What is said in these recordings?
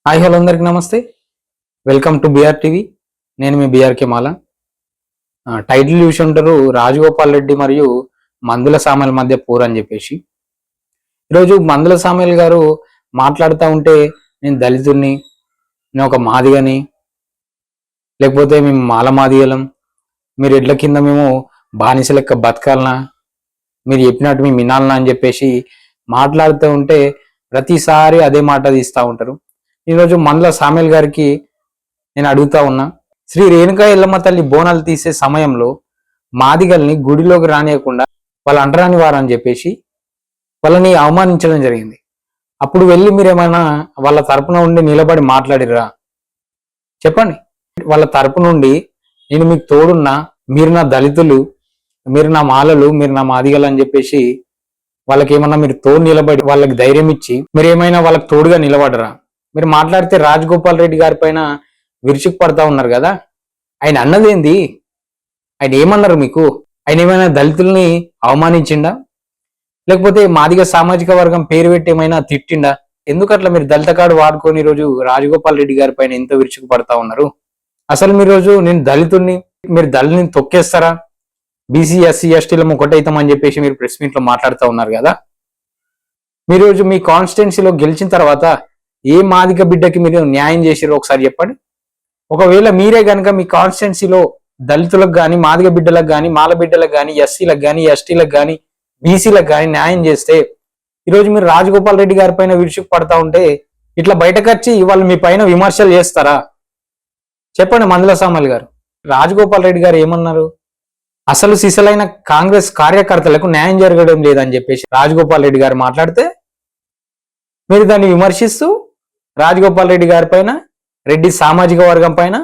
Hi hello అందరికి నమస్తే. Welcome to B R TV. నేను మీ బిఆర్కే మాల. టైటిల్ చూసి ఉంటారు, రాజగోపాల్ రెడ్డి మరియు మందుల సామెల మధ్య పోరు అని చెప్పేసి. ఈరోజు మందుల సామెల్ గారు మాట్లాడుతూ ఉంటే నేను దళితుడిని, నేను ఒక మాదిగని, లేకపోతే మేము మాల మాదిగలం, మీరు ఎడ్ల కింద మేము బానిస లెక్క బతకాలనా, మీరు చెప్పినట్టు మేము వినాలనా అని చెప్పేసి మాట్లాడుతూ ఉంటే ప్రతిసారి అదే మాట తీస్తూ ఉంటారు. ఈరోజు మందుల సామెల్ గారికి నేను అడుగుతా ఉన్నా, శ్రీ రేణుకా ఎల్లమ్మ తల్లి బోనాలు తీసే సమయంలో మాదిగల్ని గుడిలోకి రానియకుండా వాళ్ళు అంటరాని వారు అని చెప్పేసి వాళ్ళని అవమానించడం జరిగింది. అప్పుడు వెళ్ళి మీరేమైనా వాళ్ళ తరపున ఉండి నిలబడి మాట్లాడిరా? చెప్పండి. వాళ్ళ తరపు నుండి నేను మీకు తోడున్నా, మీరు నా దళితులు, మీరు నా మాలలు, మీరు నా మాదిగలు అని చెప్పేసి వాళ్ళకి ఏమన్నా మీరు తోడు నిలబడి వాళ్ళకి ధైర్యం ఇచ్చి మీరు ఏమైనా వాళ్ళకి తోడుగా నిలబడరా? మీరు మాట్లాడితే రాజగోపాల్ రెడ్డి గారి పైన విరుచుకు పడతా ఉన్నారు కదా. ఆయన అన్నదేంది? ఆయన ఏమన్నారు మీకు? ఆయన ఏమైనా దళితుల్ని అవమానించిండా, లేకపోతే మాదిగ సామాజిక వర్గం పేరు పెట్టి ఏమైనా తిట్టిండా? ఎందుకు అట్లా మీరు దళిత కార్డు వాడుకొని ఈరోజు రాజగోపాల్ రెడ్డి గారి పైన ఎంత విరుచుకు పడతా ఉన్నారు? అసలు మీరు రోజు నేను దళితుడిని, మీరు దళితుని తొక్కేస్తారా? బీసీ ఎస్సీ ఎస్టీలను ఒకటైతామని చెప్పేసి మీరు ప్రెస్ మీట్ లో మాట్లాడుతూ ఉన్నారు కదా. మీరు రోజు మీ కాన్స్టిట్యున్సీలో గెలిచిన తర్వాత ఏ మాదిగ బిడ్డకి మీరు న్యాయం చేసిరో ఒకసారి చెప్పండి. ఒకవేళ మీరే కనుక మీ కాన్స్టిట్యున్సీలో దళితులకు కానీ, మాదిగ బిడ్డలకు కానీ, మాల బిడ్డలకు కానీ, ఎస్సీలకు కానీ, ఎస్టీలకు కానీ, బీసీలకు కానీ న్యాయం చేస్తే ఈరోజు మీరు రాజగోపాల్ రెడ్డి గారి పైన విరుచుకు పడతా ఉంటే ఇట్లా బయటకు వచ్చి వాళ్ళు మీ పైన విమర్శలు చేస్తారా? చెప్పండి మందుల సామల్ గారు. రాజగోపాల్ రెడ్డి గారు ఏమన్నారు? అసలు సిసలైన కాంగ్రెస్ కార్యకర్తలకు న్యాయం జరగడం లేదని చెప్పేసి రాజగోపాల్ రెడ్డి గారు మాట్లాడితే మీరు దాన్ని విమర్శిస్తూ రాజగోపాల్ రెడ్డి గారి పైన, రెడ్డి సామాజిక వర్గం పైన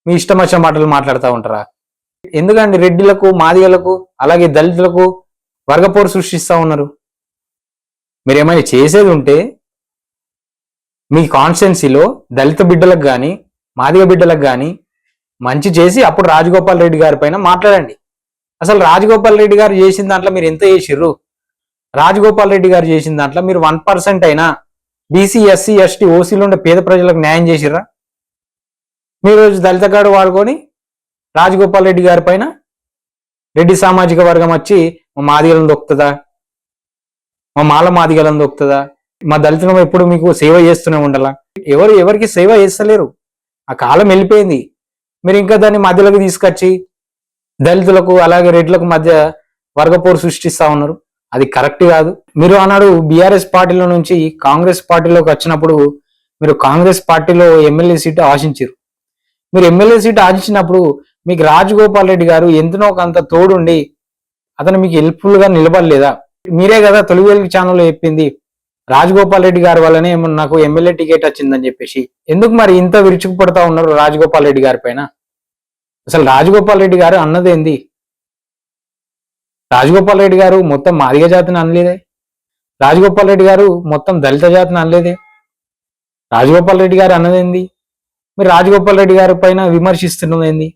మీ ఇష్టం వచ్చిన మాటలు మాట్లాడుతూ ఉంటారా? ఎందుకండి రెడ్డిలకు, మాదిగలకు, అలాగే దళితులకు వర్గపోరు సృష్టిస్తూ ఉన్నారు? మీరు ఏమైనా చేసేది ఉంటే మీ కాన్స్టిట్యున్సీలో దళిత బిడ్డలకు కానీ, మాదిగ బిడ్డలకు కానీ మంచి చేసి అప్పుడు రాజగోపాల్ రెడ్డి గారి పైన మాట్లాడండి. అసలు రాజగోపాల్ రెడ్డి గారు చేసిన దాంట్లో మీరు ఎంత చేసిర్రు? రాజగోపాల్ రెడ్డి గారు చేసిన దాంట్లో మీరు 1% అయినా బీసీ ఎస్సీ ఎస్టీ ఓసీలో ఉండే పేద ప్రజలకు న్యాయం చేసిర్రా? మీరు దళిత కార్డు వాడుకొని రాజగోపాల్ రెడ్డి గారి పైన రెడ్డి సామాజిక వర్గం వచ్చి మా మాదిగలను దొక్కుతుందా, మా మాల మాదిగలను దొక్కుతుందా, మా దళితులను ఎప్పుడు మీకు సేవ చేస్తూనే ఉండాలా? ఎవరికి సేవ చేస్తలేరు. ఆ కాలం వెళ్ళిపోయింది. మీరు ఇంకా దాన్ని మధ్యలోకి తీసుకొచ్చి దళితులకు అలాగే రెడ్లకు మధ్య వర్గపోరు సృష్టిస్తా ఉన్నారు. అది కరెక్ట్ కాదు. మీరు ఆనాడు బీఆర్ఎస్ పార్టీలో నుంచి కాంగ్రెస్ పార్టీలోకి వచ్చినప్పుడు మీరు కాంగ్రెస్ పార్టీలో ఎమ్మెల్యే సీటు ఆశించారు. మీరు ఎమ్మెల్యే సీటు ఆశించినప్పుడు మీకు రాజగోపాల్ రెడ్డి గారు ఎంతనో కొంత తోడుండి అతను మీకు హెల్ప్ఫుల్ గా నిలబడలేదా? మీరే కదా తొలి వెలుగు ఛానల్లో చెప్పింది రాజగోపాల్ రెడ్డి గారి వల్లనే నాకు ఎమ్మెల్యే టికెట్ వచ్చిందని చెప్పేసి. ఎందుకు మరి ఇంత విరుచుకు పడతా ఉన్నారు రాజగోపాల్ రెడ్డి గారి పైన? అసలు రాజగోపాల్ రెడ్డి గారు అన్నదేంది? రాజగోపాల్ రెడ్డి గారు మొత్తం మాదిగ జాతిని అనలేదే. రాజగోపాల్ రెడ్డి గారు మొత్తం దళిత జాతిని అనలేదే. రాజగోపాల్ రెడ్డి గారు అన్నదేంది? మీరు రాజగోపాల్ రెడ్డి గారి పైన విమర్శిస్తున్నదేంది?